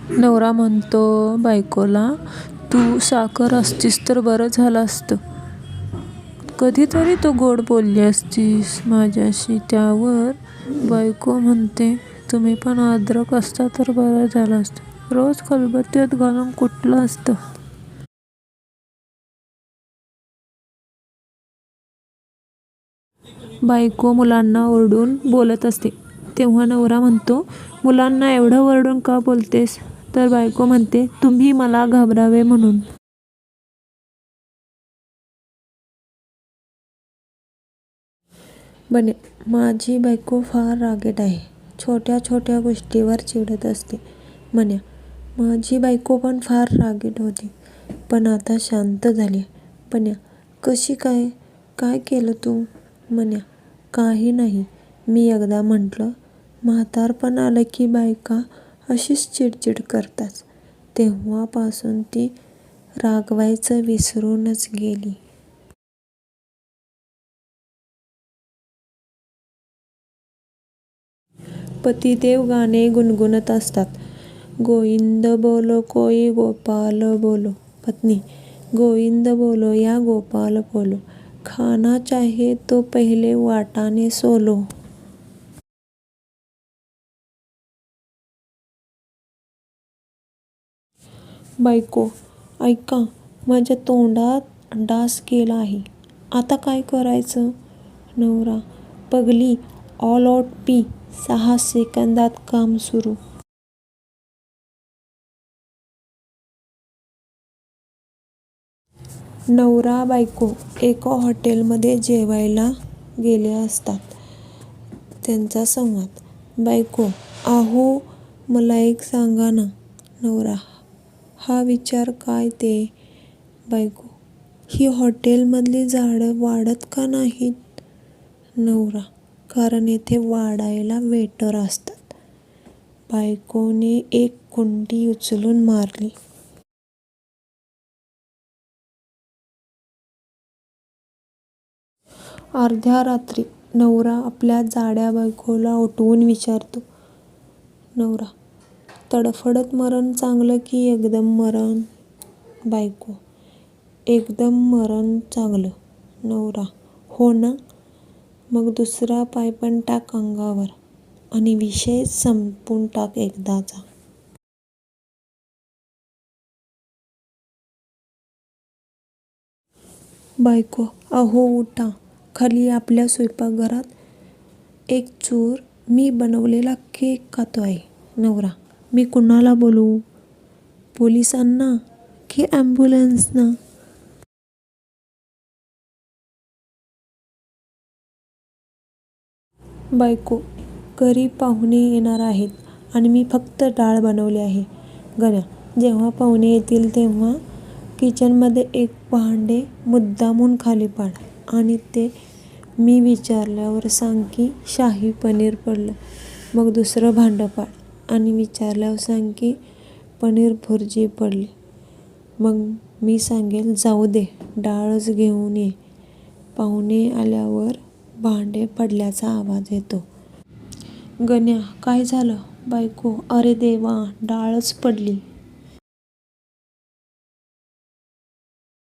नवरा म्हणतो बायकोला, तू साखर असतीस तर बरं झालं असतं. कधीतरी तू गोड बोलली असतीस माझ्याशी. त्यावर बायको म्हणते, तुम्ही पण अद्रक असता तर बरं झालं असतं. रोज खलबत्त्यात घालून कुटलं असतं. बायको मुलांना ओरडून बोलत असते. तेव्हा नवरा म्हणतो, मुलांना एवढं ओरडून का बोलतेस? तर बायको म्हणते, तुम्ही मला घाबरावे म्हणून. बने, माझी बायको फार रागीट आहे. छोट्या छोट्या गोष्टीवर चिडत असते. म्हण्या, माझी बायको पण फार रागीट होती, पण आता शांत झाली. पण्या, कशी काय? काय केलं तू? म्हण्या, काही नाही. मी एकदा म्हटलं, म्हातारपण आलं की बायका अशीच चिडचिड करतात. तेव्हापासून ती रागवायचं विसरूनच गेली. पतिदेव गाणे गुणगुणत असतात. गोविंद बोलो कोई गोपाल बोलो. पत्नी, गोविंद बोलो या गोपाल बोलो. खाना चाहे तो पहिले वाटाने सोलो. बायको, ऐका, माझ्या तोंडात डास गेला आहे. आता काय करायचं? नवरा, पगली, ऑल आउट पी. 6 सेकंदात काम सुरू. नवरा बायको एका हॉटेलमध्ये जेवायला गेले असतात. त्यांचा संवाद. बायको, अहो मला एक सांगा ना. नवरा, हा विचार काय ते? बायको, ही हॉटेलमधली झाडं वाढत का नाहीत? नवरा, कारण येथे वाढायला वेटर असतात. बायकोने एक कुंडी उचलून मारली. अर्ध्या रात्री नवरा आपल्या जाड्या बायकोला उठवून विचारतो. नवरा, तडफडत मरण चांगलं की एकदम मरण? बायको, एकदम मरण चांगलं. नवरा, हो ना? मग दुसरा पाय पण टाक अंगावर आणि विषय संपून टाक एकदाचा. बायको, अहो उठा. खाली आपल्या स्वयंपाकघरात एक चोर मी बनवलेला केक खातो आहे. नवरा, मी कुणाला बोलवू? पोलिसांना की ॲम्ब्युलन्सना? बायको, घरी पाहुणे येणार आहेत आणि मी फक्त डाळ बनवली आहे. गण्या, जेव्हा पाहुणे येतील तेव्हा किचनमध्ये एक भांडे मुद्दामून खाली पाड आणि ते मी विचारल्यावर सांग की शाही पनीर पडलं. मग दुसरं भांडं पाड आणि विचारल्यावर सांग की पनीर भुर्जी पडली. मग मी सांगेल, जाऊ दे, डाळच घेऊन ये. पाहुणे आल्यावर भांडे पडल्याचा आवाज येतो. गण्या, काय झालं? बायको, अरे देवा, डाळच पडली.